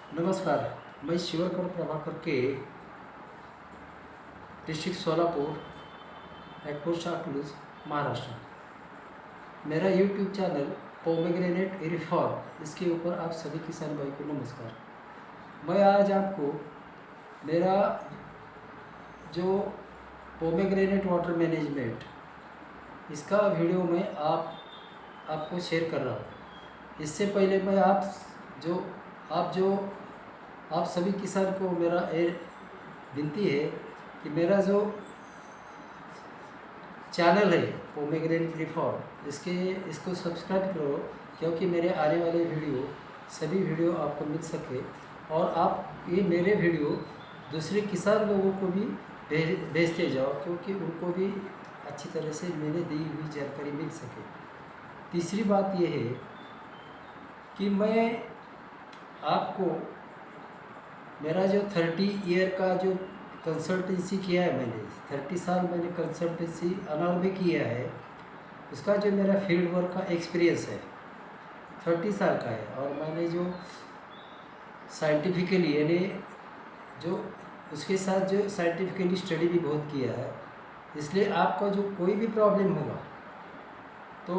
नमस्कार। मैं शिवकर प्रभाकर के district Solapur head post Akluj Maharashtra. मेरा यूट्यूब चैनल पोमेग्रेनेट रिफॉर्म, इसके ऊपर आप सभी किसान भाई को नमस्कार। मैं आज आपको मेरा जो पोमेग्रेनेट वाटर मैनेजमेंट, इसका वीडियो में आपको शेयर कर रहा हूँ। इससे पहले मैं आप सभी किसान को मेरा विनती है कि मेरा जो चैनल है पोमेग्रेनेट रिफॉर्म, इसको सब्सक्राइब करो, क्योंकि मेरे आने वाले सभी वीडियो आपको मिल सके और आप ये मेरे वीडियो दूसरे किसान लोगों को भी भेजते जाओ, क्योंकि उनको भी अच्छी तरह से मैंने दी हुई जानकारी मिल सके। तीसरी बात यह है कि मैं आपको मेरा जो 30 ईयर का जो कंसल्टेंसी किया है, मैंने 30 साल मैंने कंसल्टेंसी अनार में किया है, उसका जो मेरा फील्ड वर्क का एक्सपीरियंस है 30 साल का है। और मैंने जो साइंटिफिकली यानी जो उसके साथ जो साइंटिफिकली स्टडी भी बहुत किया है, इसलिए आपका जो कोई भी प्रॉब्लम होगा तो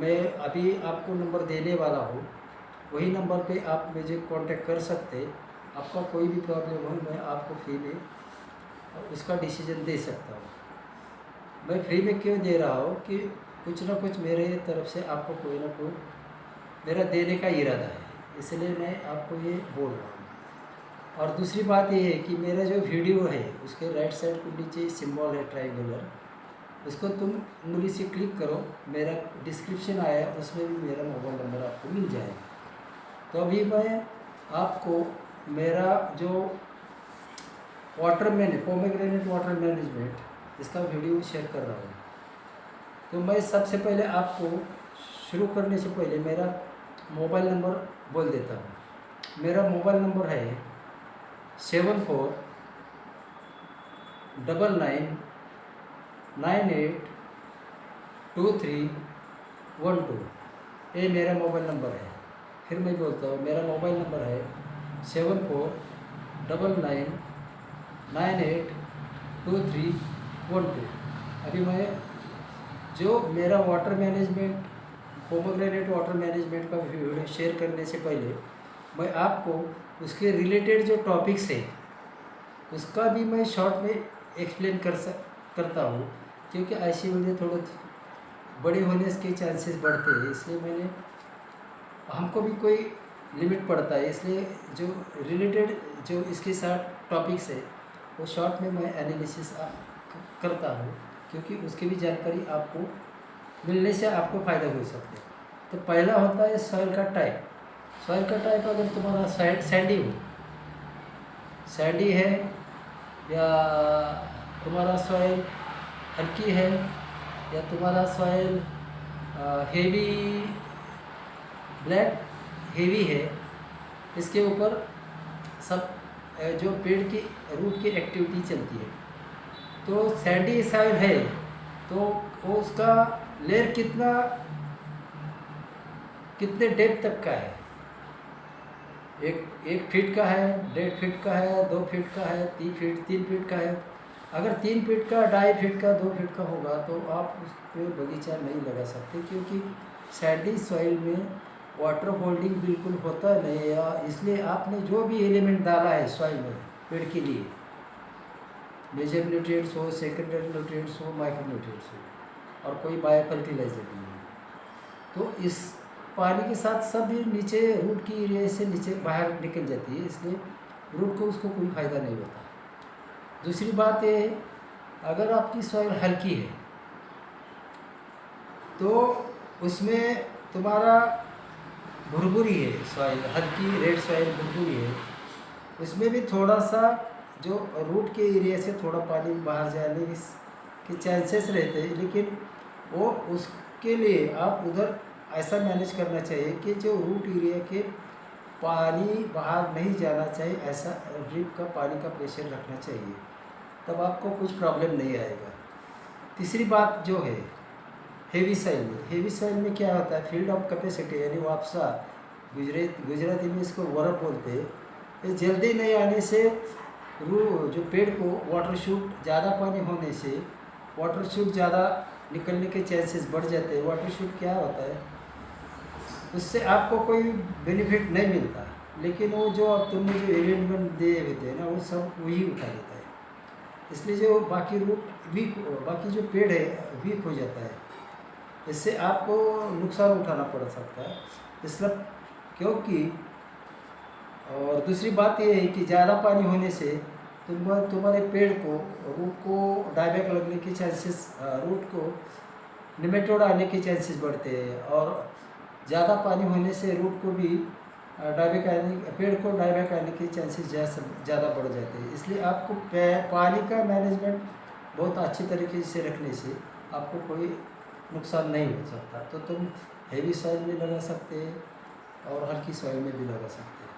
मैं अभी आपको नंबर देने वाला हूँ, वही नंबर पे आप मुझे कांटेक्ट कर सकते। आपका कोई भी प्रॉब्लम हो, मैं आपको फ्री में उसका डिसीजन दे सकता हूँ। मैं फ्री में क्यों दे रहा हूँ कि कुछ ना कुछ मेरे तरफ से आपको कोई ना कोई मेरा देने का इरादा है, इसलिए मैं आपको ये बोल रहा हूँ। और दूसरी बात ये है कि मेरा जो वीडियो है उसके राइट साइड को नीचे सिंबल है ट्रायंगुलर, उसको तुम उंगली से क्लिक करो, मेरा डिस्क्रिप्शन आया है, उसमें भी मेरा मोबाइल नंबर आपको मिल जाएगा। तो अभी मैं आपको मेरा जो पोमेग्रेनेट वाटर मैनेजमेंट, इसका वीडियो शेयर कर रहा हूँ। तो मैं सबसे पहले आपको शुरू करने से पहले मेरा मोबाइल नंबर बोल देता हूँ। मेरा मोबाइल नंबर है 74998232, ये मेरा मोबाइल नंबर है। फिर मैं बोलता हूँ, मेरा मोबाइल नंबर है 74998232। अभी मैं जो मेरा पोमेग्रेनेट वाटर मैनेजमेंट का वीडियो शेयर करने से पहले मैं आपको उसके रिलेटेड जो टॉपिक्स है उसका भी मैं शॉर्ट में एक्सप्लेन करता हूँ, क्योंकि ऐसी वीडियो थोड़े बड़े होने के चांसेस बढ़ते हैं, इसलिए हमको भी कोई लिमिट पड़ता है, इसलिए जो रिलेटेड जो इसके साथ टॉपिक्स है वो शॉर्ट में मैं एनालिसिस करता हूँ, क्योंकि उसकी भी जानकारी आपको मिलने से आपको फ़ायदा हो सकता है। तो पहला होता है सॉइल का टाइप। सॉइल का टाइप, अगर तुम्हारा सैंडी है या तुम्हारा सॉइल हल्की है या तुम्हारा सॉइल हेवी ब्लैक हेवी है, इसके ऊपर सब जो पेड़ की रूट की एक्टिविटी चलती है। तो सैंडी सॉइल है तो वो उसका लेयर कितने डेप्थ तक का है, एक फीट का है, 1.5 फीट का है, 2 फीट का है, 3 फीट का है। अगर 3 फीट का, 2.5 फीट का, 2 फीट का होगा तो आप उस पर बगीचा नहीं लगा सकते, क्योंकि सैंडी सॉइल में वाटर होल्डिंग बिल्कुल होता नहीं है। इसलिए आपने जो भी एलिमेंट डाला है सॉइल में पेड़ के लिए, मेजर न्यूट्रिएंट्स हो, सेकेंडरी न्यूट्रिएंट्स हो, माइक्रो न्यूट्रिएंट्स हो, और कोई बायो फर्टिलाइजर भी हो, तो इस पानी के साथ सब नीचे रूट की एरिया से नीचे बाहर निकल जाती है, इसलिए रूट को उसको कोई फ़ायदा नहीं होता। दूसरी बात है, अगर आपकी सॉइल हल्की है तो उसमें तुम्हारा भुरभुरी है, सॉइल हल्की रेड सॉइल भुरभुरी है, उसमें भी थोड़ा सा जो रूट के एरिया से थोड़ा पानी बाहर जाने के चांसेस रहते हैं, लेकिन वो उसके लिए आप उधर ऐसा मैनेज करना चाहिए कि जो रूट एरिया के पानी बाहर नहीं जाना चाहिए, ऐसा ड्रिप का पानी का प्रेशर रखना चाहिए, तब आपको कुछ प्रॉब्लम नहीं आएगा। तीसरी बात जो है हेवी सॉइल में क्या होता है, फील्ड ऑफ कैपेसिटी यानी वापसा गुजराती में इसको वरप बोलते हैं, ये जल्दी नहीं आने से जो पेड़ को वाटर शूट ज़्यादा पानी होने से वाटर शूट ज़्यादा निकलने के चांसेस बढ़ जाते हैं। वाटर शूट क्या होता है, उससे आपको कोई बेनिफिट नहीं मिलता, लेकिन वो जो अब तुमने जो अरेंजमेंट दिए होते हैं ना, वो सब वही उठा लेता है। इसलिए जो बाकी रूट बाकी जो पेड़ है वीक हो जाता है, इससे आपको नुकसान उठाना पड़ सकता है। इसलिए क्योंकि और दूसरी बात ये है कि ज़्यादा पानी होने से तुम्हारे पेड़ को रूट को डायबैक लगने के चांसेस, रूट को निमेटोड आने के चांसेस बढ़ते हैं, और ज़्यादा पानी होने से रूट को भी डायबैक आने पेड़ को डायबैक आने के चांसेस ज़्यादा बढ़ जाते हैं। इसलिए आपको पानी का मैनेजमेंट बहुत अच्छी तरीके से रखने से आपको कोई नुकसान नहीं हो सकता। तो तुम हेवी सॉइल में लगा सकते हैं और हल्की सॉइल में भी लगा सकते हैं।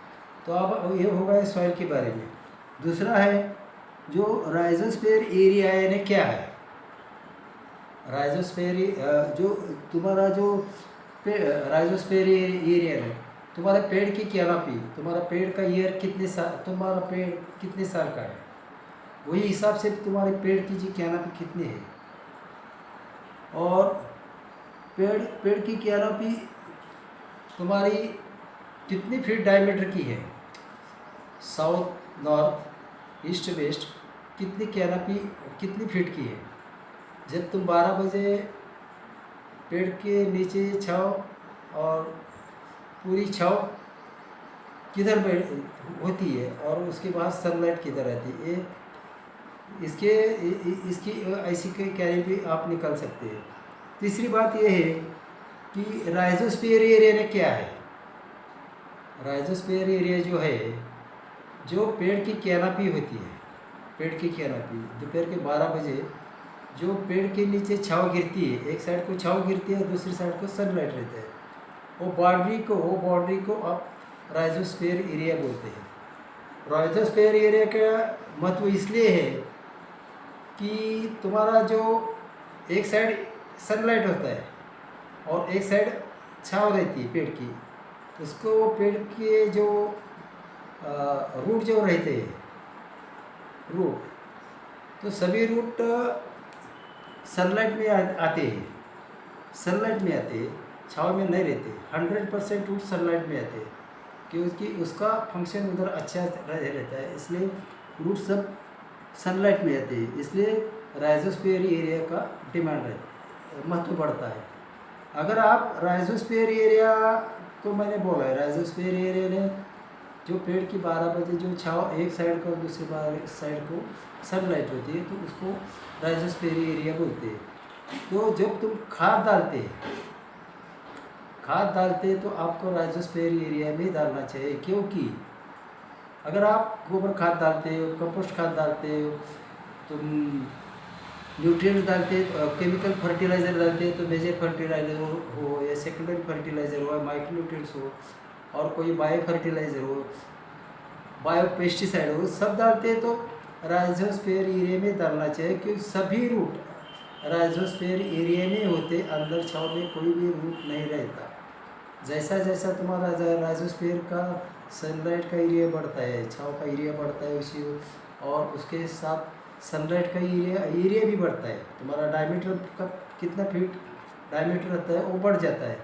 तो अब ये होगा सॉइल के बारे में। दूसरा है जो राइजोस्फीयर एरिया यानी क्या है। राइजोस्फीयर जो तुम्हारा जो राइजोस्फीयर एरिया है, तुम्हारे पेड़ की कैनोपी, तुम्हारा पेड़ का ईयर तुम्हारा पेड़ कितने साल का है, वही हिसाब से तुम्हारे पेड़ की जो कैनोपी कितनी है। और पेड़ की कैनोपी तुम्हारी कितनी फीट डायमीटर की है, साउथ नॉर्थ ईस्ट वेस्ट कितनी कैनोपी कितनी फीट की है। जब तुम 12 बजे पेड़ के नीचे छाव और पूरी छाव किधर होती है और उसके बाद सनलाइट किधर आती है, इसकी ऐसी कैनोपी आप निकाल सकते हैं। तीसरी बात यह है कि राइजोस्फीयर एरिया ने क्या है। राइजोस्फीयर एरिया जो है, जो पेड़ की कैनोपी होती है, पेड़ की कैनोपी दोपहर के 12 बजे जो पेड़ के नीचे छाँव गिरती है, एक साइड को छाँव गिरती है और दूसरी साइड को सनलाइट रहता है, वो बाउंड्री को आप राइजोस्फीयर एरिया बोलते हैं। राइजोस्फीयर एरिया का महत्व इसलिए है कि तुम्हारा जो एक साइड सनलाइट होता है और एक साइड छाँव रहती है पेड़ की, उसको पेड़ के जो रूट जो रहते हैं रूट, तो सभी रूट सनलाइट में आते हैं, सनलाइट में आते हैं, छाँव में नहीं रहते। 100% रूट सनलाइट में आते हैं क्योंकि उसका फंक्शन उधर अच्छा रहता है, इसलिए रूट सब सनलाइट में आते हैं। इसलिए राइजोस्फीयर एरिया का डिमांड रहता है, महत्व बढ़ता है। अगर आप राइजोस्फीयर एरिया तो मैंने बोला है, राइजोस्फीयर एरिया ने जो पेड़ की 12 बजे जो छाँव एक साइड को दूसरी साइड को सनलाइट होती है, तो उसको राइजोस्फीयर एरिया बोलते हैं। तो जब तुम खाद डालते तो आपको राइजोस्फीयर एरिया में डालना चाहिए, क्योंकि अगर आप गोबर खाद डालते हो, कंपोस्ट खाद डालते हो, तुम न्यूट्रिएंट्स डालते हो, केमिकल फर्टिलाइज़र डालते हो, तो मेजर फर्टिलाइज़र हो या सेकेंडरी फर्टिलाइज़र हो, माइक्रो न्यूट्रिएंट्स हो और कोई बायो फर्टिलाइज़र हो, बायो पेस्टिसाइड हो, सब डालते हैं तो राइजोस्फीयर एरिया में डालना चाहिए, क्योंकि सभी रूट राइजोस्फीयर एरिया में होते, अंदर छाँव में कोई भी रूट नहीं रहता। जैसा जैसा तुम्हारा राइजोस्फीयर का सनलाइट का एरिया बढ़ता है, छाँव का एरिया बढ़ता है उसी, और उसके साथ सनलाइट का एरिया भी बढ़ता है, तुम्हारा डायमीटर का कितना फीट डायमीटर रहता है वो बढ़ जाता है,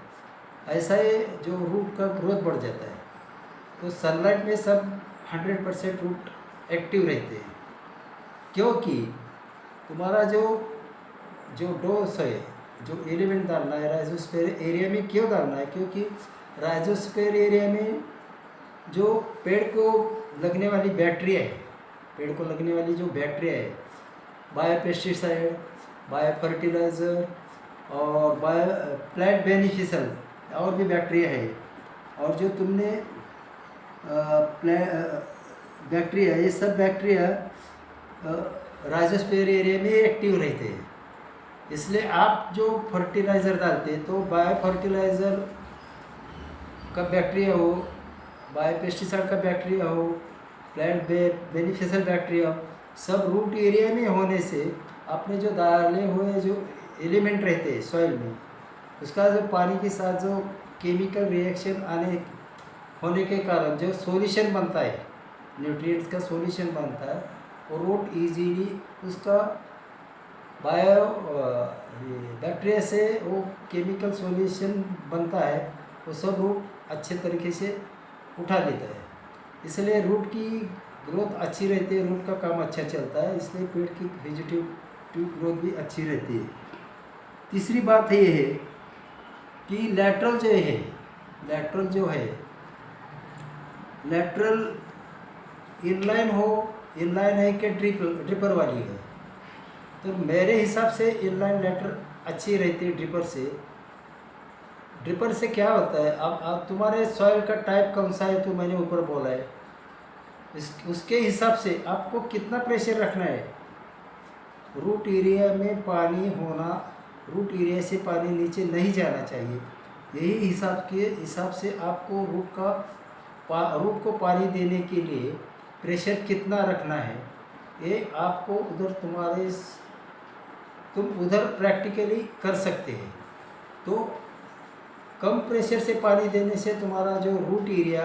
ऐसा ही जो रूट का ग्रोथ बढ़ जाता है। तो सनलाइट में सब 100% रूट एक्टिव रहते हैं, क्योंकि तुम्हारा जो डोज है, जो एलिमेंट डालना है राइजोस्फीयर एरिया में क्यों डालना है, क्योंकि राइजोस्फीयर एरिया में जो पेड़ को लगने वाली बैक्टीरिया है, पेड़ को लगने वाली जो बैक्टीरिया है, बायो पेस्टिसाइड, बायो फर्टिलाइज़र और बायो प्लांट बेनिफिशियल और भी बैक्टीरिया है, और जो तुमने बैक्टीरिया, ये सब बैक्टीरिया राइजोस्फीयर एरिया में एक्टिव रहते हैं। इसलिए आप जो फर्टिलाइज़र डालते हैं तो बायो फर्टिलाइज़र का बैक्टीरिया हो, बायो पेस्टिसाइड का बैक्टीरिया हो, प्लांट बेनिफिशियल बैक्टीरिया हो, सब रूट एरिया में होने से आपने जो डाले हुए जो एलिमेंट रहते हैं सॉइल में, उसका जो पानी के साथ जो केमिकल रिएक्शन होने के कारण जो सॉल्यूशन बनता है, न्यूट्रिएंट्स का सॉल्यूशन बनता है और रूट इजीली उसका बायो बैक्टीरिया से वो केमिकल सॉल्यूशन बनता है, वो सब रूट अच्छे तरीके से उठा लेता है। इसलिए रूट की ग्रोथ अच्छी रहती है, रूट का काम अच्छा चलता है, इसलिए पेड़ की वेजिटेटिव ग्रोथ भी अच्छी रहती है। तीसरी बात ये है कि लेटरल जो है लेटरल इनलाइन है कि ड्रिपर वाली है। तो मेरे हिसाब से इनलाइन लेटर अच्छी रहती है ड्रिपर से क्या होता है, अब तुम्हारे सॉइल का टाइप कौन सा है तो मैंने ऊपर बोला है, उसके हिसाब से आपको कितना प्रेशर रखना है। रूट एरिया में पानी होना, रूट एरिया से पानी नीचे नहीं जाना चाहिए, यही हिसाब से आपको रूट को पानी देने के लिए प्रेशर कितना रखना है, ये आपको तुम उधर प्रैक्टिकली कर सकते हैं। तो कम प्रेशर से पानी देने से तुम्हारा जो रूट एरिया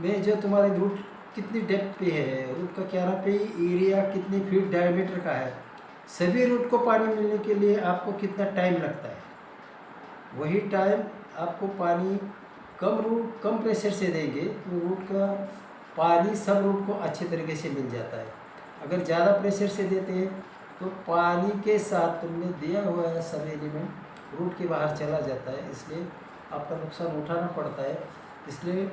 में जो तुम्हारे रूट कितनी डेप्थ पे है, रूट का क्या नाम पे एरिया कितनी फीट डायमीटर का है, सभी रूट को पानी मिलने के लिए आपको कितना टाइम लगता है, वही टाइम आपको पानी कम प्रेशर से देंगे तो रूट का पानी सब रूट को अच्छे तरीके से मिल जाता है। अगर ज़्यादा प्रेशर से देते हैं तो पानी के साथ तुमने दिया हुआ है सब एलिमेंट रूट के बाहर चला जाता है, इसलिए आपका नुकसान उठाना पड़ता है। इसलिए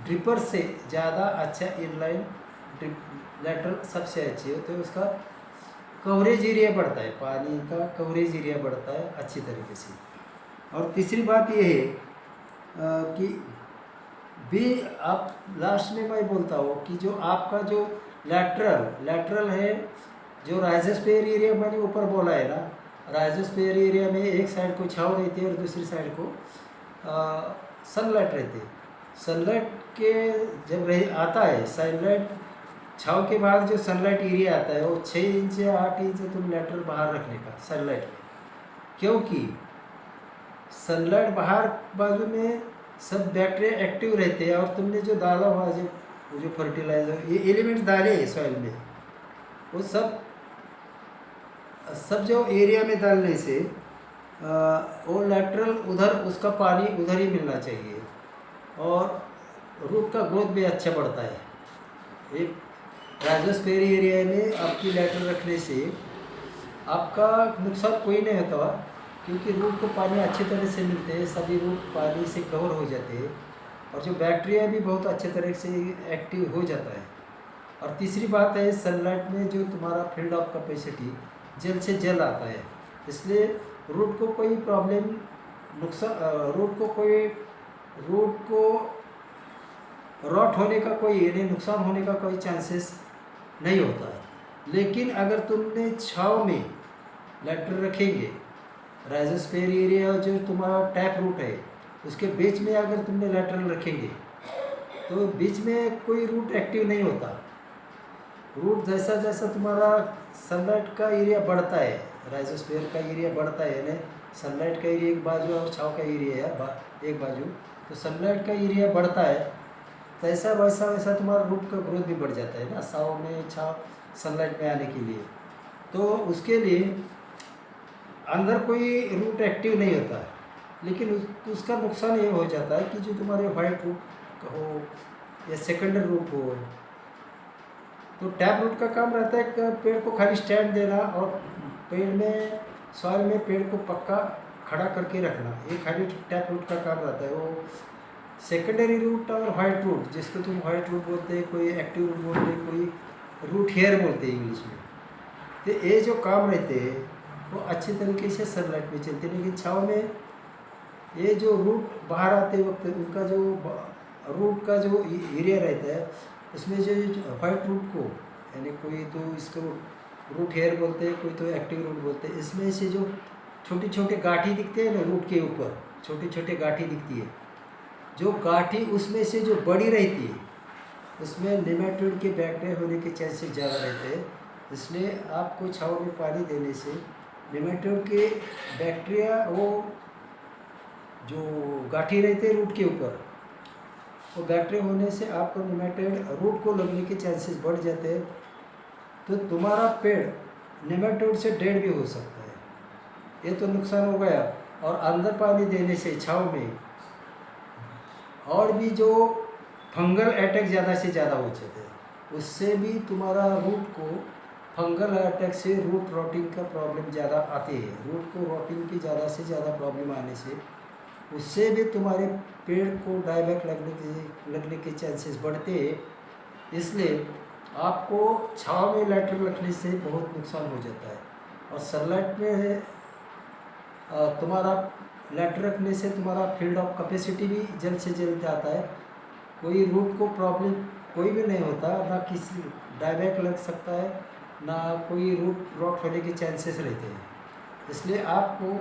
ड्रिपर से ज़्यादा अच्छा इनलाइन लेटरल सबसे अच्छी है, तो उसका कवरेज एरिया बढ़ता है, पानी का कवरेज एरिया बढ़ता है अच्छी तरीके से। और तीसरी बात ये है कि भी आप लास्ट में मैं बोलता हूँ कि जो आपका जो लैटरल है, जो राइजोस्फीयर एरिया मैंने ऊपर बोला है ना, राइजोस्फीयर एरिया में एक साइड को छाँव रहती है और दूसरी साइड को सनलाइट रहती है। सनलाइट के जब आता है सनलाइट छाँव के बाद जो सनलाइट एरिया आता है वो 6 इंच या 8 इंच तुम लैटरल बाहर रखने का सनलाइट में, क्योंकि सनलाइट बाहर बाजू में सब बैक्टीरिया एक्टिव रहते हैं और तुमने जो डाला हुआ जो फर्टिलाइजर ये एलिमेंट्स डाले हैं सॉइल में, वो सब जो एरिया में डालने से वो लैटरल उधर उसका पानी उधर ही मिलना चाहिए और रूट का ग्रोथ भी अच्छा बढ़ता है। एक राइजोस्फीयर एरिया में आपकी लैटरल रखने से आपका नुकसान कोई नहीं होता, क्योंकि रूट को पानी अच्छी तरह से मिलते हैं, सभी रूट पानी से कवर हो जाते हैं और जो बैक्टीरिया भी बहुत अच्छे तरह से एक्टिव हो जाता है। और तीसरी बात है सनलाइट में जो तुम्हारा फील्ड ऑफ कैपेसिटी जल्द से जल्द आता है, इसलिए रूट को कोई प्रॉब्लम रूट को रॉट होने का कोई यानी नुकसान होने का कोई चांसेस नहीं होता है। लेकिन अगर तुमने छाँव में लैटरल रखेंगे, राइजोस्फीयर एरिया जो तुम्हारा टैप रूट है उसके बीच में अगर तुमने लैटरल रखेंगे तो बीच में कोई रूट एक्टिव नहीं होता। रूट जैसा जैसा तुम्हारा सनलाइट का एरिया बढ़ता है, राइजोस्फीयर का एरिया बढ़ता है, यानी सनलाइट का एरिया एक बाजू और छाँव का एरिया है एक बाजू, तो सनलाइट का एरिया बढ़ता है तैसा वैसा तुम्हारा रूट का ग्रोथ भी बढ़ जाता है ना, छाँव में सनलाइट में आने के लिए। तो उसके लिए अंदर कोई रूट एक्टिव नहीं होता है, लेकिन उसका नुकसान ये हो जाता है कि जो तुम्हारे वाइट रूट हो या सेकेंडरी रूट हो, तो टैप रूट का काम रहता है कि पेड़ को खाली स्टैंड देना और पेड़ में सॉइल में पेड़ को पक्का खड़ा करके रखना, ये खाली टैप रूट का काम रहता है। वो सेकेंडरी रूट और वाइट रूट, जिसको तुम वाइट रूट बोलते हैं, कोई एक्टिव रूट बोलते हैं, कोई रूट हेयर बोलते हैं इंग्लिश में, तो ये जो काम रहते हैं वो अच्छे तरीके से सनलाइट में चलते हैं। लेकिन छाँव में ये जो रूट बाहर आते वक्त उनका जो रूट का जो एरिया रहता है उसमें जो वाइट रूट को यानी कोई तो इसको रूट हेयर बोलते हैं, कोई तो एक्टिव रूट बोलते हैं, इसमें से जो छोटे छोटे गांठी दिखते हैं ना रूट के ऊपर, छोटे छोटे गांठी दिखती है, जो गांठी उसमें से जो बड़ी रहती है उसमें नेमेटोड के बैक्टीरिया होने के चांसेस ज़्यादा रहते हैं। इसलिए आपको छाँव में पानी देने से नेमेटोड के बैक्टीरिया वो जो गांठी रहते हैं रूट के ऊपर वो बैक्टीरिया होने से आपको नेमेटोड रूट को लगने के चांसेस बढ़ जाते हैं, तो तुम्हारा पेड़ नेमेटोड से डेड भी हो सकता है। ये तो नुकसान हो गया। और अंदर पानी देने से छाँव में और भी जो फंगल अटैक ज़्यादा से ज़्यादा हो जाते हैं, उससे भी तुम्हारा रूट को फंगल अटैक से रूट रॉटिंग का प्रॉब्लम ज़्यादा आती है। रूट को रॉटिंग की ज़्यादा से ज़्यादा प्रॉब्लम आने से उससे भी तुम्हारे पेड़ को डायबैक लगने के चांसेस बढ़ते हैं। इसलिए आपको छाँव में लैटर रखने से बहुत नुकसान हो जाता है। और सनलाइट में तुम्हारा लैटर रखने से तुम्हारा फील्ड ऑफ कैपेसिटी भी जल्द से जल्द आता है। कोई रूट को प्रॉब्लम कोई भी नहीं होता, ना किसी डायबैक लग सकता है, ना कोई रूट रॉट होने के चांसेस रहते हैं। इसलिए आपको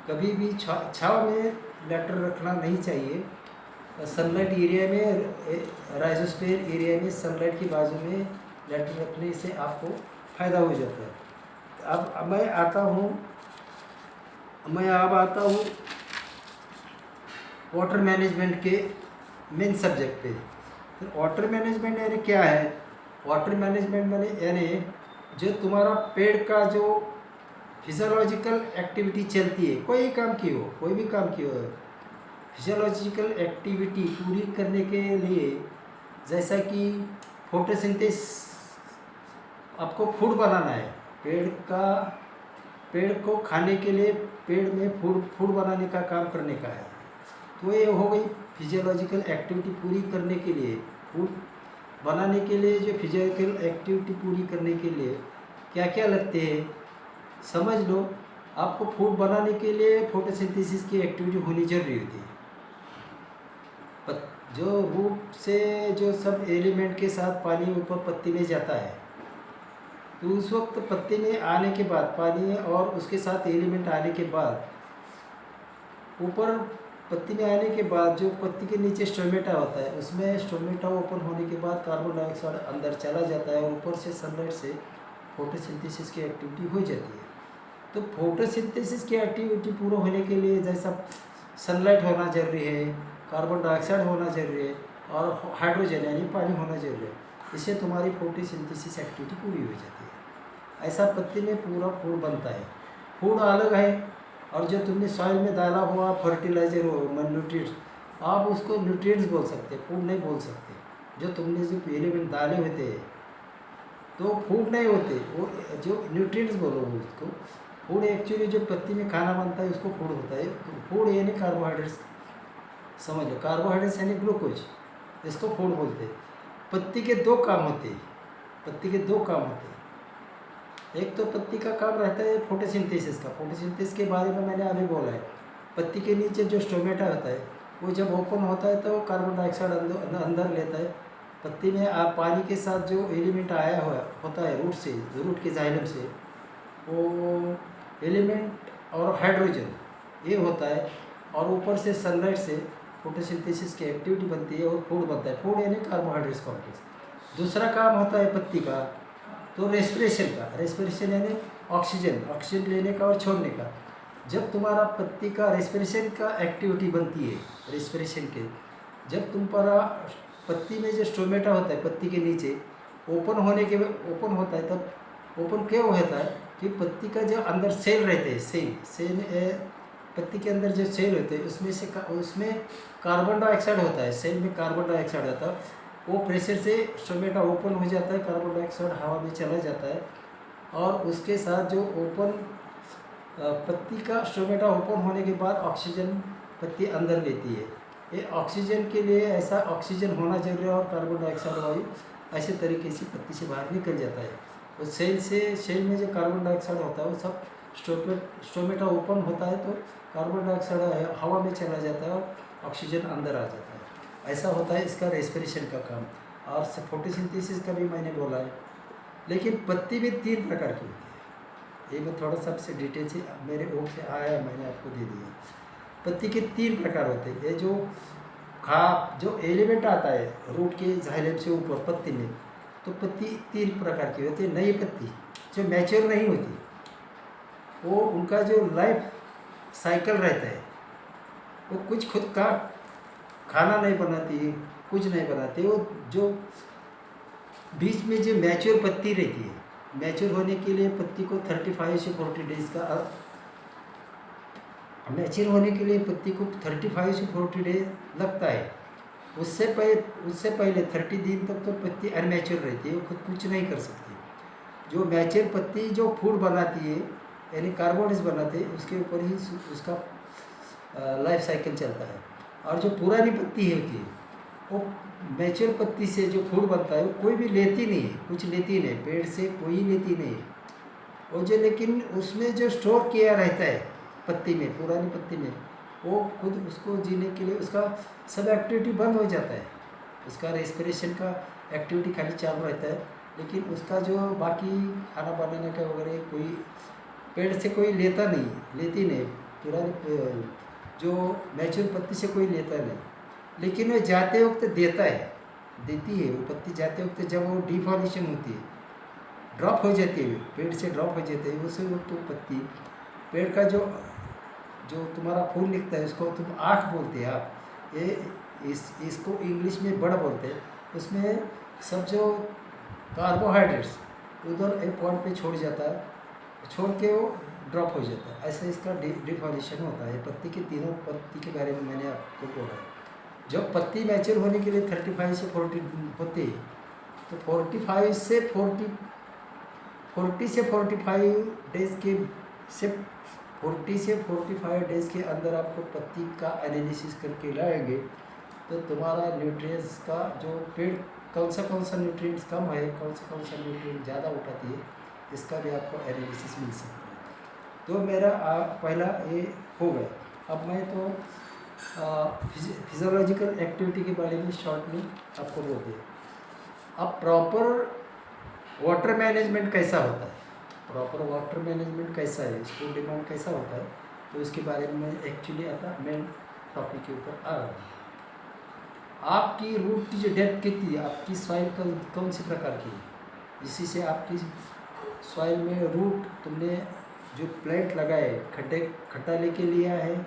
कभी भी छाँव में लैटर रखना नहीं चाहिए। सनलाइट एरिया में, राइजोस्फीयर एरिया में सनलाइट की बाजू में लैटर रखने से आपको फ़ायदा हो जाता है। अब मैं अब आता हूँ वाटर मैनेजमेंट के मेन सब्जेक्ट पे। तो वाटर मैनेजमेंट यानी क्या है? वाटर मैनेजमेंट यानी जो तुम्हारा पेड़ का जो फिजियोलॉजिकल एक्टिविटी चलती है, कोई भी काम की हो, फिजियोलॉजिकल एक्टिविटी पूरी करने के लिए, जैसा कि फोटोसिंथेसिस, आपको फूड बनाना है, पेड़ को खाने के लिए पेड़ में फूड बनाने का काम करने का है। तो ये हो गई फिजियोलॉजिकल एक्टिविटी पूरी करने के लिए। फूड बनाने के लिए जो फिजियोलॉजिकल एक्टिविटी पूरी करने के लिए क्या क्या लगते हैं समझ लो। आपको फूड बनाने के लिए फोटोसिंथेसिस की एक्टिविटी होनी जरूरी होती है। जो रूट से जो सब एलिमेंट के साथ पानी ऊपर पत्ती में जाता है, तो उस वक्त पत्ती में आने के बाद, पानी और उसके साथ एलिमेंट आने के बाद, ऊपर पत्ती में आने के बाद जो पत्ती के नीचे स्टोमेटा होता है, उसमें स्टोमेटा ओपन होने के बाद कार्बन डाइऑक्साइड अंदर चला जाता है और ऊपर से सनलाइट से फोटोसिंथेसिस की एक्टिविटी हो जाती है। तो फोटोसिंथेसिस की एक्टिविटी पूरा होने के लिए जैसा सनलाइट होना जरूरी है, कार्बन डाइऑक्साइड होना जरूरी है और हाइड्रोजन यानी पानी होना जरूरी है। इससे तुम्हारी फोटोसिंथेसिस एक्टिविटी पूरी हो जाती है। ऐसा पत्ती में पूरा फूड बनता है। फूड अलग है, और जो तुमने सॉइल में डाला हुआ फर्टिलाइजर हो, न्यूट्रिएंट्स, आप उसको न्यूट्रिएंट्स बोल सकते, फूड नहीं बोल सकते। जो तुमने जो एलिमेंट डाले होते हैं तो फूड नहीं होते, वो जो न्यूट्रिएंट्स बोलो उसको। फूड एक्चुअली जो पत्ती में खाना बनता है उसको फूड होता है। फूड यानी कार्बोहाइड्रेट्स, समझ लो, कार्बोहाइड्रेट्स यानी ग्लूकोज, इसको फूड बोलते हैं। पत्ती के दो काम होते हैं। एक तो पत्ती का काम रहता है फोटोसिंथेसिस का। फोटोसिंथेसिस के बारे में मैंने अभी बोला है। पत्ती के नीचे जो स्टोमेटा होता है वो जब ओपन होता है तो कार्बन डाइऑक्साइड अंदर लेता है। पत्ती में आप पानी के साथ जो एलिमेंट आया हुआ होता है रूट के जाइलम से, वो एलिमेंट और हाइड्रोजन ये होता है, और ऊपर से सनलाइट से फोटोसिंथेसिस की एक्टिविटी बनती है और फूड बनता है। फूड यानी कार्बोहाइड्रेट्स कॉम्प्लेक्स। दूसरा काम होता है पत्ती का तो रेस्पिरेशन यानी ऑक्सीजन लेने का और छोड़ने का। जब तुम्हारा पत्ती का रेस्पिरेशन का एक्टिविटी बनती है, जब तुम्हारा पत्ती में जो स्टोमेटा होता है पत्ती के नीचे ओपन होता है, तब ओपन क्यों होता है कि पत्ती का जो अंदर सेल रहते हैं, पत्ती के अंदर जो सेल होते हैं उसमें कार्बन डाइऑक्साइड होता है। सेल में कार्बन डाइऑक्साइड होता है, वो प्रेशर से स्टोमेटा ओपन हो जाता है, कार्बन डाइऑक्साइड हवा में चला जाता है, और उसके साथ जो पत्ती का स्टोमेटा ओपन होने के बाद ऑक्सीजन पत्ती अंदर लेती है। ये ऑक्सीजन के लिए ऐसा ऑक्सीजन होना जरूरी है, और कार्बन डाइऑक्साइड वायु ऐसे तरीके से पत्ती से बाहर निकल जाता है। तो सेल में जो कार्बन डाइऑक्साइड होता है वो सब स्टोमेटा ओपन होता है तो कार्बन डाइऑक्साइड हवा में चला जाता है और ऑक्सीजन अंदर आ जाता है। ऐसा होता है इसका रेस्पिरेशन का काम। और फोटोसिंथेसिस का भी मैंने बोला है। लेकिन पत्ती भी 3 प्रकार की होती है। ये मैं थोड़ा सा आपसे डिटेल से मेरे ओर से आया, मैंने आपको दे दिया। पत्ती के 3 प्रकार होते हैं। ये जो एलिमेंट आता है रूट के जाइलम से ऊपर पत्ती में, तो पत्ती 3 प्रकार की होती है। नई पत्ती जो मैच्योर नहीं होती, वो उनका जो लाइफ साइकिल रहता है, वो कुछ खुद का खाना नहीं बनाती, कुछ नहीं बनाते। वो जो बीच में जो मैच्योर पत्ती रहती है, मैच्योर होने के लिए पत्ती को 35 से 40 डेज का, मैच्योर होने के लिए पत्ती को 35 से 40 डेज लगता है। उससे पहले 30 दिन तक तो पत्ती अनमैच्योर रहती है, वो खुद कुछ नहीं कर सकती। जो मैच्योर पत्ती जो फूड बनाती है यानी कार्बोहाइड्रेट्स बनाते हैं, उसके ऊपर ही उसका लाइफ साइकिल चलता है। और जो पुरानी पत्ती होती है वो मैच्योर पत्ती से जो फूड बनता है वो कोई भी लेती नहीं है, कुछ लेती नहीं, पेड़ से कोई लेती नहीं है वो जो, लेकिन उसमें जो स्टोर किया रहता है पत्ती में, पुरानी पत्ती में, वो खुद उसको जीने के लिए उसका सब एक्टिविटी बंद हो जाता है। उसका रेस्पिरेशन का एक्टिविटी खाली चालू रहता है, लेकिन उसका जो बाकी खाना बनाने का वगैरह कोई पेड़ से कोई लेती नहीं, पुरानी जो मैच्योर पत्ती से कोई लेता नहीं। लेकिन वो जाते वक्त देती है वो पत्ती जाते वक्त, जब वो डिफॉर्मेशन होती है, ड्रॉप हो जाती है, पेड़ से ड्रॉप हो जाती है, उसे वक्त वो पत्ती पेड़ का जो तुम्हारा फूल निकलता है उसको तुम आँख बोलते हैं आप, इसको इंग्लिश में बड़ बोलते हैं। उसमें सब जो कार्बोहाइड्रेट्स उधर एक पॉइंट पे छोड़ जाता है, छोड़ के वो ड्रॉप हो जाता है, ऐसा इसका डिफॉर्मेशन होता है। पत्ती के तीनों पत्ती के बारे में मैंने आपको बोला है। जब पत्ती मैच्योर होने के लिए 35 से 40 होती है, तो 40 से 45 डेज के से 40 से 45 डेज के अंदर आपको पत्ती का एनालिसिस करके लाएंगे, तो तुम्हारा न्यूट्रिएंट्स का जो पेड़ कौन सा न्यूट्रिएंट्स कम है, कौन सा न्यूट्रिएंट ज़्यादा उठाती है, इसका भी आपको एनालिसिस मिल सकता है। तो मेरा पहला ये हो गया। अब मैं तो फिजियोलॉजिकल एक्टिविटी के बारे में शॉर्ट में आपको बोल दिया। अब प्रॉपर वाटर मैनेजमेंट कैसा होता है, प्रॉपर वाटर मैनेजमेंट कैसा है, इसको डिमांड कैसा होता है, तो इसके बारे में एक्चुअली आता मेन टॉपिक के ऊपर आ रहा है। आपकी रूट की जो डेप्थ कितनी है, आपकी सॉइल कौन सी प्रकार की है, इसी से आपकी सॉइल में रूट तुमने जो प्लांट लगाए खड्डा लेके लिया है,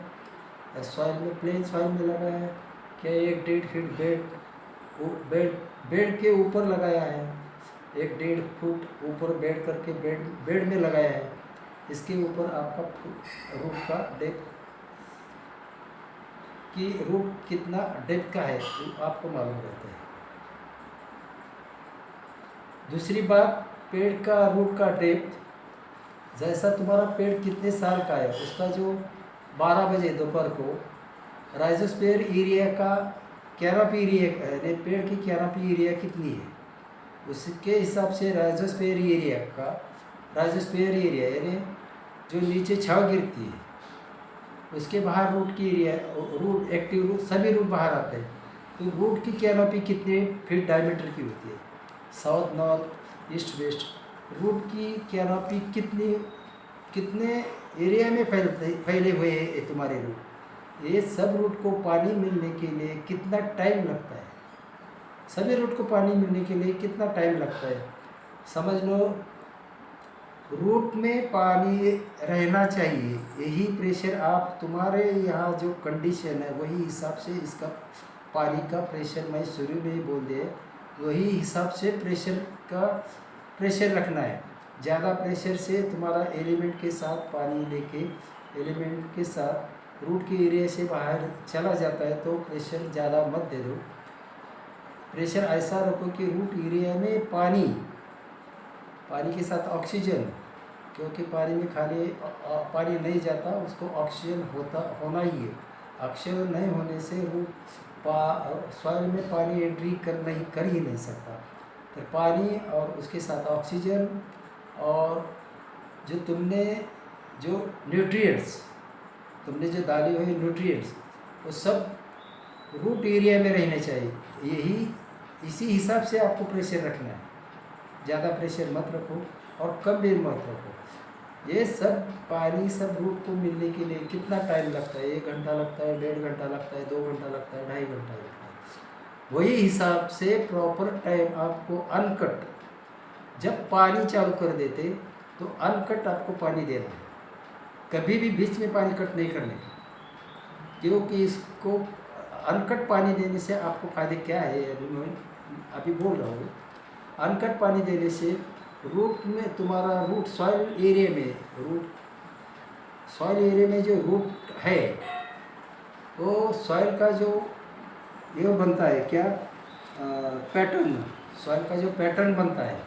सॉइल में प्लेन सॉइल में लगाया है, क्या 1-1.5 फीट बेड के ऊपर लगाया है, 1-1.5 फुट ऊपर बेड करके बेड में लगाया है, इसके ऊपर आपका रूट का डेप्थ की रूट कितना डेप्थ का है आपको मालूम रहता है। दूसरी बात, पेड़ का रूट का डेप्थ, जैसा तुम्हारा पेड़ कितने साल का है, उसका जो 12 बजे दोपहर को राइजोस्फीयर एरिया का कैनोपी एरिया यानी पेड़ की कैनोपी एरिया कितनी है, उसके हिसाब से राइजोस्फीयर एरिया यानी जो नीचे छाव गिरती है उसके बाहर रूट की एरिया, रूट एक्टिव रूट, सभी रूट बाहर आते हैं। तो रूट की कैनोपी कितने फीट डायमीटर की होती है, south north east west, root की कैनोपी कितने एरिया में फैले हुए हैं तुम्हारे रूट, ये सब रूट को पानी मिलने के लिए कितना टाइम लगता है, सभी रूट को पानी मिलने के लिए कितना टाइम लगता है, समझ लो रूट में पानी रहना चाहिए। यही प्रेशर आप तुम्हारे यहाँ जो कंडीशन है वही हिसाब से इसका पानी का प्रेशर मैं शुरू में ही बोल दिया, वही हिसाब से प्रेशर रखना है। ज़्यादा प्रेशर से तुम्हारा एलिमेंट के साथ पानी लेके एलिमेंट के साथ रूट के एरिया से बाहर चला जाता है, तो प्रेशर ज़्यादा मत दे दो। प्रेशर ऐसा रखो कि रूट एरिया में पानी के साथ ऑक्सीजन, क्योंकि पानी में खाली पानी नहीं जाता, उसको ऑक्सीजन होना ही है। ऑक्सीजन नहीं होने से रूट सॉइल में पानी एंट्री कर ही नहीं सकता। तो पानी और उसके साथ ऑक्सीजन और जो तुमने जो न्यूट्रिएंट्स तुमने जो डाले हुए न्यूट्रिएंट्स वो सब रूट एरिया में रहने चाहिए। इसी हिसाब से आपको प्रेशर रखना है, ज़्यादा प्रेशर मत रखो और कम भी मत रखो। ये सब पानी सब रूट को मिलने के लिए कितना टाइम लगता है, 1 घंटा लगता है, 1.5 घंटा लगता है, 2 घंटा लगता है, 2.5 घंटा लगता है। वही हिसाब से प्रॉपर टाइम आपको अनकट, जब पानी चालू कर देते तो अनकट आपको पानी देना है, कभी भी बीच में पानी कट नहीं करने का, क्योंकि इसको अनकट पानी देने से आपको फ़ायदे क्या है, अभी मैं अभी बोल रहा हूँ। अनकट पानी देने से रूट में तुम्हारा रूट सॉइल एरिया में जो रूट है, वो सॉइल का जो ये बनता है क्या, पैटर्न, सॉइल का जो पैटर्न बनता है,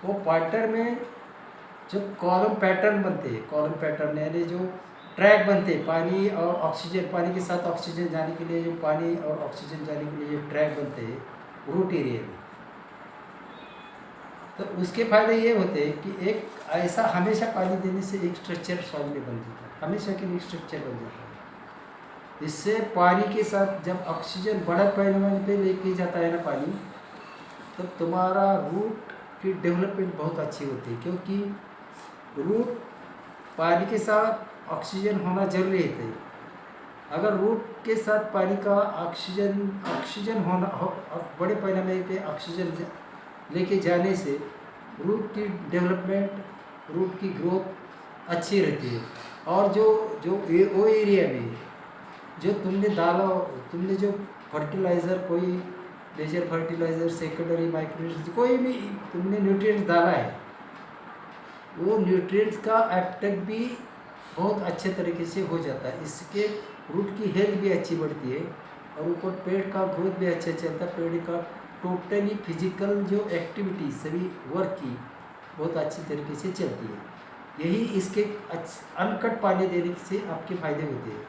वो पैटर्न में जो कॉलम पैटर्न बनते हैं, कॉलम पैटर्न यानी जो ट्रैक बनते हैं, पानी और ऑक्सीजन, पानी के साथ ऑक्सीजन जाने के लिए जो पानी और ऑक्सीजन जाने के लिए जो ट्रैक बनते हैं रूट एरिया में, तो उसके फ़ायदे ये होते हैं कि एक ऐसा हमेशा पानी देने से एक स्ट्रक्चर सॉइल में बन जाता है, हमेशा के लिए स्ट्रक्चर बन जाता है। इससे पानी के साथ जब ऑक्सीजन बड़ा पैमाने पे लेके जाता है ना पानी, तो तुम्हारा रूट की डेवलपमेंट बहुत अच्छी होती है, क्योंकि रूट पानी के साथ ऑक्सीजन होना जरूरी है। अगर रूट के साथ पानी का ऑक्सीजन होना बड़े पैमाने पे ऑक्सीजन लेके जाने से रूट की डेवलपमेंट, रूट की ग्रोथ अच्छी रहती है। और जो जो वो एरिया में जो तुमने जो फर्टिलाइज़र, कोई मेजर फर्टिलाइज़र, सेकेंडरी माइक्रो, कोई भी तुमने न्यूट्रिएंट्स डाला है, वो न्यूट्रिएंट्स का अपटेक भी बहुत अच्छे तरीके से हो जाता है। इसके रूट की हेल्थ भी अच्छी बढ़ती है और ऊपर पेड़ का ग्रोथ भी अच्छा चलता है। पेड़ का टोटली फिजिकल जो एक्टिविटी सभी वर्क की बहुत अच्छी तरीके से चलती है। यही इसके अनकट पानी देने से आपके फ़ायदे होते हैं।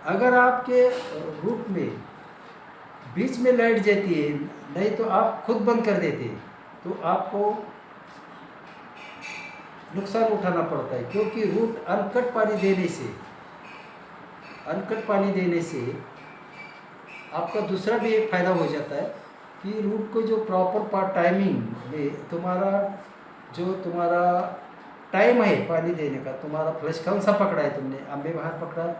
अगर आपके रूट में बीच में लाइट जाती है, नहीं तो आप खुद बंद कर देते, तो आपको नुकसान उठाना पड़ता है। क्योंकि रूट अनकट पानी देने से आपका दूसरा भी एक फ़ायदा हो जाता है कि रूट को जो प्रॉपर टाइमिंग में तुम्हारा टाइम है पानी देने का, तुम्हारा फ्लश कौन सा पकड़ा है, तुमने अम्बे बहार पकड़ा है,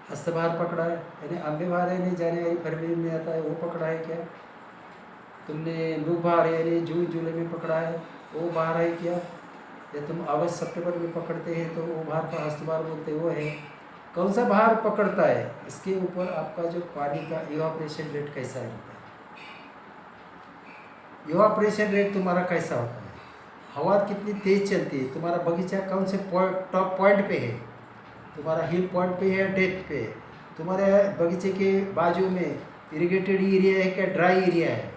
हस्त बहार पकड़ा है, यानी अम्बे बहार है नहीं जनवरी फरवरी में आता है वो पकड़ा है क्या, तुमने लू बहार यानी जून जुलाई में पकड़ा है वो बहार है क्या, या तुम अगस्त सितंबर में पकड़ते हैं तो वो बहार का हस्त बहार बोलते हैं वो है, कौन सा बहार पकड़ता है, इसके ऊपर आपका जो पानी का इवापोरेशन रेट कैसा रहता है। इवापोरेशन रेट तुम्हारा कैसा होता है, हवा कितनी तेज़ चलती है, तुम्हारा बगीचा कौन से टॉप पॉइंट पे है, तुम्हारा हिल पॉइंट पे है, डेप्थ पे, तुम्हारे बगीचे के बाजू में इरिगेटेड एरिया है क्या, ड्राई एरिया है,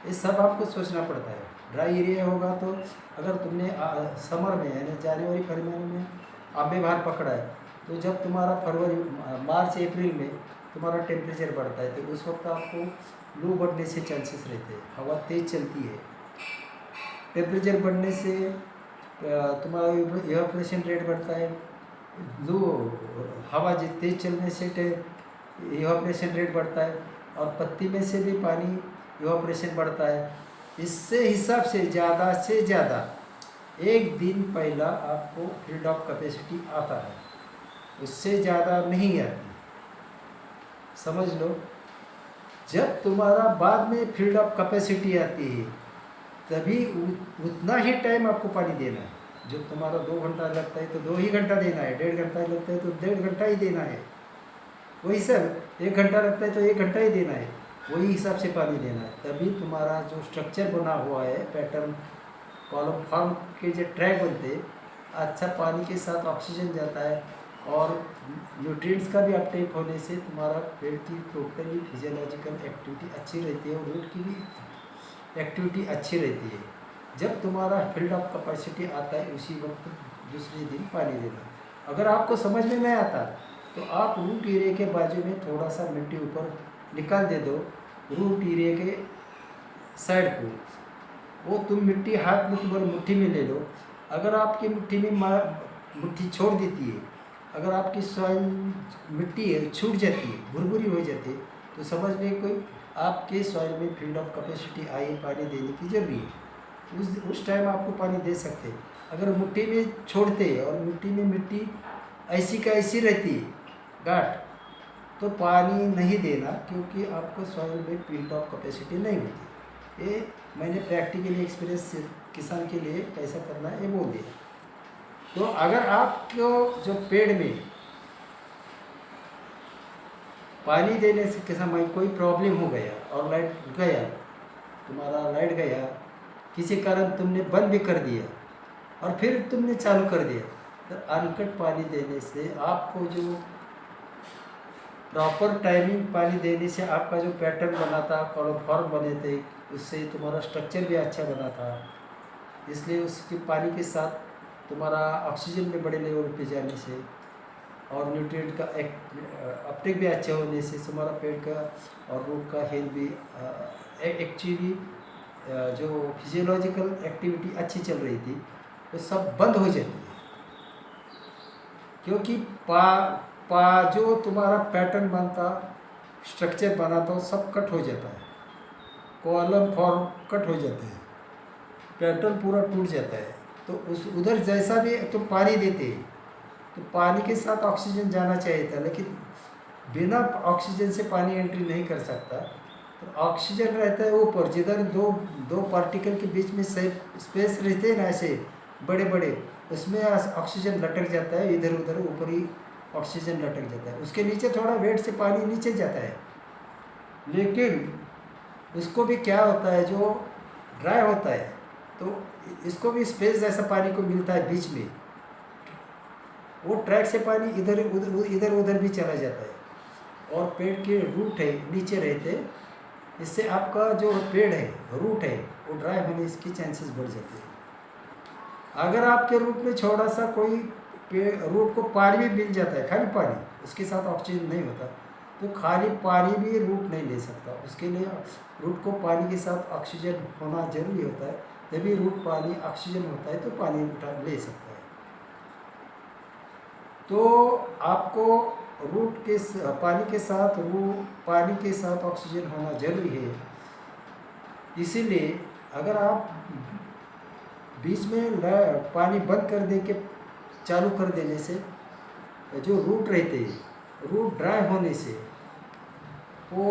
ये सब आपको सोचना पड़ता है। ड्राई एरिया होगा तो अगर तुमने समर में यानी जनवरी फरवरी में अम्बे बहार पकड़ा है, तो जब तुम्हारा मार्च अप्रैल में तुम्हारा टेम्परेचर बढ़ता है, तो उस वक्त आपको लू बढ़ने से चांसेस रहते हैं, हवा तेज़ चलती है। टेम्परेचर बढ़ने से तुम्हारा इवापोरेशन रेट बढ़ता है, लू हवा तेज़ चलने से इवापोरेशन रेट बढ़ता है, और पत्ती में से भी पानी इवापोरेशन बढ़ता है। इससे हिसाब से ज़्यादा एक दिन पहला आपको फील्ड ऑफ कैपेसिटी आता है, उससे ज़्यादा नहीं आती, समझ लो। जब तुम्हारा बाद में फील्ड ऑफ कैपेसिटी आती है, तभी उतना ही टाइम आपको पानी देना है। जब तुम्हारा 2 घंटा लगता है तो 2 ही घंटा देना है, 1.5 घंटा लगता है तो 1.5 घंटा ही देना है, वही सब 1 घंटा लगता है तो 1 घंटा ही देना है, वही हिसाब से पानी देना है। तभी तुम्हारा जो स्ट्रक्चर बना हुआ है, पैटर्न, कॉलम फॉर्म के जो ट्रैक बनते, अच्छा पानी के साथ ऑक्सीजन जाता है और न्यूट्रिएंट्स का भी अपटेक होने से तुम्हारा पेड़ की टोटली फिजियोलॉजिकल एक्टिविटी अच्छी रहती है और रूट की भी एक्टिविटी अच्छी रहती है। जब तुम्हारा फील्ड ऑफ कैपेसिटी आता है, उसी वक्त दूसरे दिन पानी देना। अगर आपको समझ में नहीं आता तो आप रूट एरिया के बाजू में थोड़ा सा मिट्टी ऊपर निकाल दे दो, रूट एरिया के साइड को, वो तुम मिट्टी हाथ में तुम्हारी मुट्ठी में ले लो। अगर आपकी मुट्ठी में मुट्ठी छोड़ देती है, अगर आपकी सॉइल मिट्टी है छूट जाती है, भुरभुरी हो जाती है, तो समझ लें कोई आपके सॉइल में फील्ड ऑफ कैपेसिटी आई, पानी देने की जरूरी है। उस टाइम आपको पानी दे सकते हैं। अगर मिट्टी में छोड़ते और मिट्टी में मिट्टी ऐसी का ऐसी रहती है गाठ, तो पानी नहीं देना, क्योंकि आपको सॉइल में फील्ड ऑफ कैपेसिटी नहीं होती। ये मैंने प्रैक्टिकली एक्सपीरियंस किसान के लिए कैसा करना है ये बोल दिया। तो अगर आपको जो पेड़ में पानी देने से के समय कोई प्रॉब्लम हो गया और लाइट गया, तुम्हारा लाइट गया, किसी कारण तुमने बंद भी कर दिया और फिर तुमने चालू कर दिया, तो अनकट पानी देने से आपको जो प्रॉपर टाइमिंग पानी देने से आपका जो पैटर्न बना था, कॉलोफॉर्म बने थे, उससे तुम्हारा स्ट्रक्चर भी अच्छा बना था। इसलिए उसके पानी के साथ तुम्हारा ऑक्सीजन में बड़े लेवल पे जाने से और न्यूट्रिएंट का अपटेक भी अच्छा होने से तुम्हारा पेट का और रूट का हेल्थ भी एक्चुअली जो फिजियोलॉजिकल एक्टिविटी अच्छी चल रही थी वो सब बंद हो जाती है, क्योंकि जो तुम्हारा पैटर्न बनता, स्ट्रक्चर बना था, वो सब कट हो जाता है, कॉलम फॉर्म कट हो जाते हैं, पैटर्न पूरा टूट जाता है। तो उस उधर जैसा भी तुम पानी देते तो पानी के साथ ऑक्सीजन जाना चाहिए था, लेकिन बिना ऑक्सीजन से पानी एंट्री नहीं कर सकता। तो ऑक्सीजन रहता है ऊपर, जिधर दो पार्टिकल के बीच में स्पेस रहते हैं ना ऐसे बड़े बड़े, उसमें ऑक्सीजन लटक जाता है, इधर उधर ऊपर ही ऑक्सीजन लटक जाता है, उसके नीचे थोड़ा वेट से पानी नीचे जाता है। लेकिन उसको भी क्या होता है, जो ड्राई होता है तो इसको भी स्पेस जैसा पानी को मिलता है बीच में, वो ट्रैक से पानी इधर उधर भी चला जाता है। और पेड़ के रूट है नीचे रहते, इससे आपका जो पेड़ है रूट है वो ड्राई होने के चांसेस बढ़ जाते हैं। अगर आपके रूट में छोटा सा कोई रूट को पानी भी मिल जाता है, खाली पानी, उसके साथ ऑक्सीजन नहीं होता, तो खाली पानी भी रूट नहीं ले सकता। उसके लिए रूट को पानी के साथ ऑक्सीजन होना जरूरी होता है, तभी रूट पानी ऑक्सीजन होता है तो पानी उठा ले सकता है। तो आपको रूट के पानी के साथ ऑक्सीजन होना जरूरी है। इसीलिए अगर आप बीच में पानी बंद कर दे के चालू कर देने से जो रूट रहते हैं, रूट ड्राई होने से वो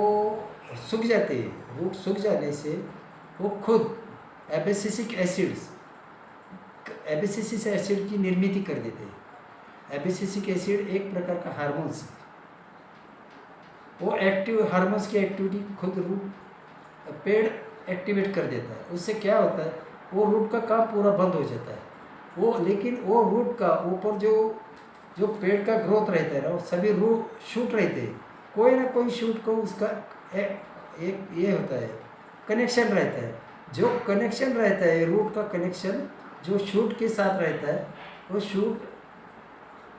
सूख जाते हैं। रूट सूख जाने से वो खुद एब्सिसिक एसिड की निर्मित कर देते हैं। एब्सिसिक एसिड एक प्रकार का हार्मोन्स है, वो एक्टिव हार्मोन्स की एक्टिविटी खुद रूट पेड़ एक्टिवेट कर देता है। उससे क्या होता है, वो रूट का काम पूरा बंद हो जाता है। लेकिन वो रूट का ऊपर जो पेड़ का ग्रोथ रहता है ना, वो सभी रूट शूट रहते हैं, कोई ना कोई शूट को उसका एक ये होता है, कनेक्शन रहता है। जो कनेक्शन रहता है रूट का कनेक्शन जो शूट के साथ रहता है, वो शूट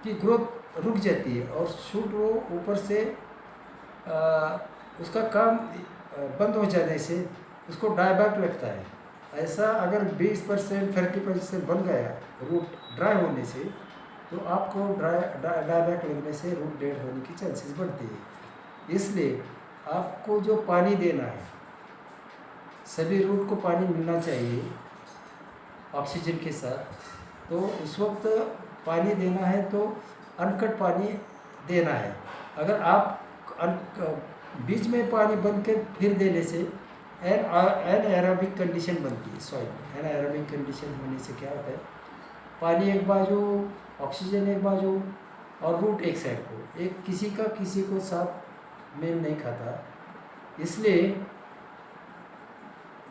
की ग्रोथ रुक जाती है और शूट वो ऊपर से उसका काम बंद हो जाने से उसको डायबैक लगता है। ऐसा अगर 20% 30% बन गया रूट ड्राई होने से, तो आपको डायबैक लगने से रूट डेड होने की चांसेस बढ़ती है। इसलिए आपको जो पानी देना है, सभी रूट को पानी मिलना चाहिए ऑक्सीजन के साथ। तो उस वक्त पानी देना है तो अनकट पानी देना है। अगर आप बीच में पानी बंद के फिर देने से एनाएरोबिक कंडीशन बनती है सॉइल में। एनाएरोबिक कंडीशन होने से क्या होता है, पानी एक बाजू, ऑक्सीजन एक बाजू और रूट एक साइड को, एक किसी को साथ मेल नहीं खाता। इसलिए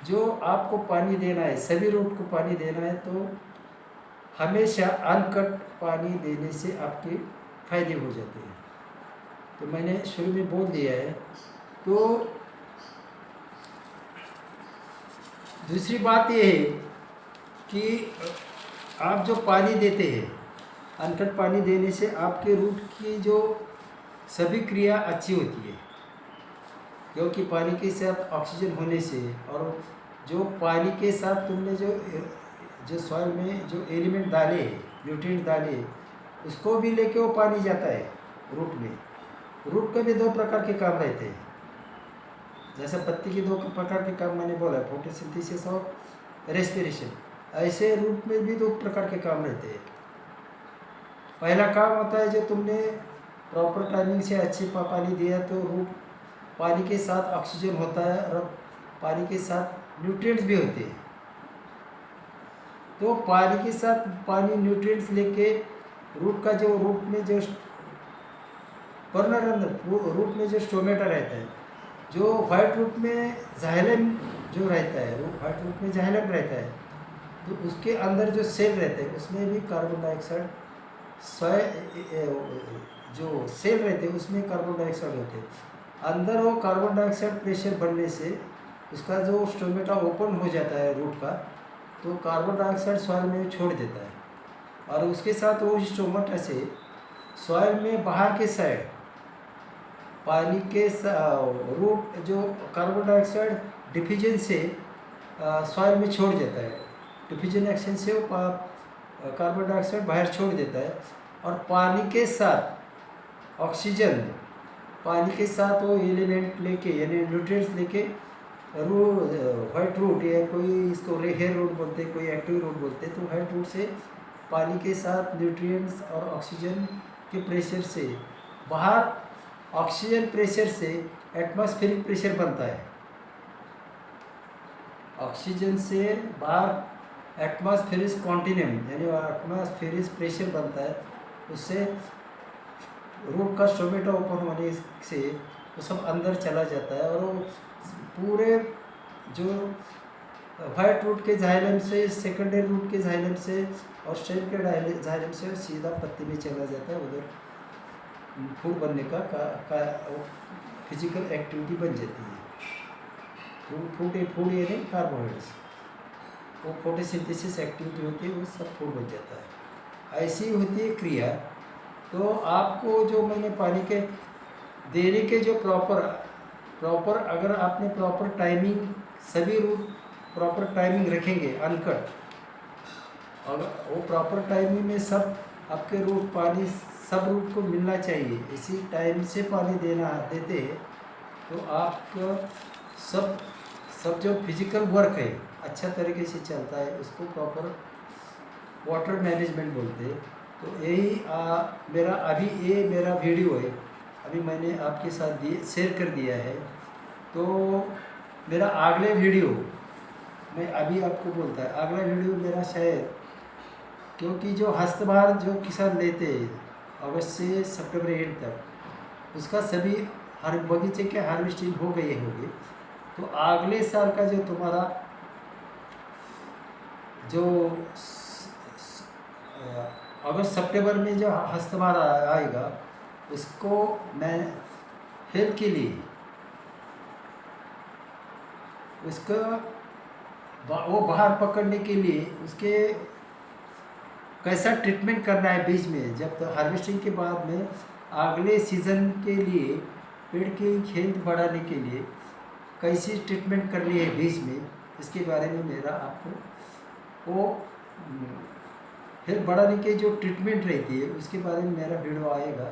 जो आपको पानी देना है, सभी रूट को पानी देना है, तो हमेशा अनकट पानी देने से आपके फायदे हो जाते हैं। तो मैंने शुरू में बोल दिया है। तो दूसरी बात ये है कि आप जो पानी देते हैं, अनकट पानी देने से आपके रूट की जो सभी क्रिया अच्छी होती है, क्योंकि पानी के साथ ऑक्सीजन होने से, और जो पानी के साथ तुमने जो सॉइल में जो एलिमेंट डाले, न्यूट्रिएंट डाले, उसको भी लेके वो पानी जाता है रूट में। रूट के भी दो प्रकार के काम रहते हैं, जैसे पत्ती के दो प्रकार के काम मैंने बोला, फोटोसिंथेसिस और रेस्पिरेशन। ऐसे रूट में भी दो प्रकार के काम रहते हैं। पहला काम होता है जो तुमने प्रॉपर टाइमिंग से अच्छे पानी दिया तो रूट पानी के साथ ऑक्सीजन होता है और पानी के साथ न्यूट्रिएंट्स भी होते हैं। तो पानी के साथ पानी न्यूट्रिएंट्स लेके रूट का जो रूट में जो कॉर्नर अंदर रूट में जो स्टोमेटा रहता है, जो वाइट रूट में जाइलम जो रहता है, वो वाइट रूट में जाइलम रहता है, तो उसके अंदर जो सेल रहते हैं उसमें भी कार्बन डाइऑक्साइड जो सेल रहते हैं उसमें कार्बन डाइऑक्साइड होते हैं। अंदर वो कार्बन डाइऑक्साइड प्रेशर बढ़ने से उसका जो स्टोमेटा ओपन हो जाता है रूट का, तो कार्बन डाइऑक्साइड सॉइल में छोड़ देता है, और उसके साथ वो स्टोमेटा से सॉइल में बाहर के साइड पानी के रूट जो कार्बन डाइऑक्साइड डिफ्यूजन से सॉइल में छोड़ देता है, डिफ्यूजन एक्शन से वो कार्बन डाइऑक्साइड बाहर छोड़ देता है, और पानी के साथ ऑक्सीजन, पानी के साथ वो एलिमेंट लेके यानी न्यूट्रिएंट्स लेके वाइट रूट या कोई इसको हेयर रूट बोलते हैं, कोई एक्टिव रूट बोलते हैं, तो वाइट रूट से पानी के साथ न्यूट्रिएंट्स और ऑक्सीजन के प्रेशर से बाहर, ऑक्सीजन प्रेशर से एटमॉस्फेरिक प्रेशर बनता है, ऑक्सीजन से बाहर एटमॉस्फेरिक कॉन्टिनेम यानी एटमॉस्फेरिक प्रेशर बनता है, उससे रूट का स्टोमेटा ओपन होने से वो सब अंदर चला जाता है, और वो पूरे जो वाइट रूट के जाइलम से, सेकेंडरी रूट के जाइलम से और स्टेम के जाइलम से सीधा पत्ती में चला जाता है, उधर फूड बनने का फिजिकल एक्टिविटी बन जाती है। फूड यानी कार्बोहाइड्रेट्स, वो फोटोसिंथेसिस एक्टिविटी होती है, वो सब फूड बन जाता है। ऐसी होती है क्रिया। तो आपको जो मैंने पानी के देने के जो प्रॉपर अगर आपने प्रॉपर टाइमिंग, सभी रूट प्रॉपर टाइमिंग रखेंगे अनकट, अगर वो प्रॉपर टाइमिंग में सब आपके रूट पानी सब रूट को मिलना चाहिए, इसी टाइम से पानी देते हैं, तो आपका सब जो फिजिकल वर्क है अच्छा तरीके से चलता है, उसको प्रॉपर वाटर मैनेजमेंट बोलते हैं। तो यही मेरा वीडियो है, अभी मैंने आपके साथ शेयर कर दिया है। तो मेरा अगले वीडियो मैं अभी आपको बोलता है, अगला वीडियो मेरा शायद, क्योंकि जो हस्तभार जो किसान लेते हैं अगस्त से सितंबर एंड तक, उसका सभी हर बगीचे के हार्वेस्टिंग हो गए होंगे, तो अगले साल का जो तुम्हारा जो अगस्त सितंबर में जो हस्तभार आएगा, उसको मैं हेल्प के लिए उसका वो बाहर पकड़ने के लिए उसके कैसा ट्रीटमेंट करना है बीज में, जब तो हार्वेस्टिंग के बाद में अगले सीज़न के लिए पेड़ की हेल्थ बढ़ाने के लिए कैसी ट्रीटमेंट करनी है बीज में, इसके बारे में मेरा आपको वो हेल्थ बढ़ाने के जो ट्रीटमेंट रहती है उसके बारे में मेरा वीडियो आएगा।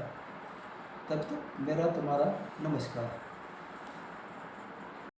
तब तक मेरा तुम्हारा नमस्कार।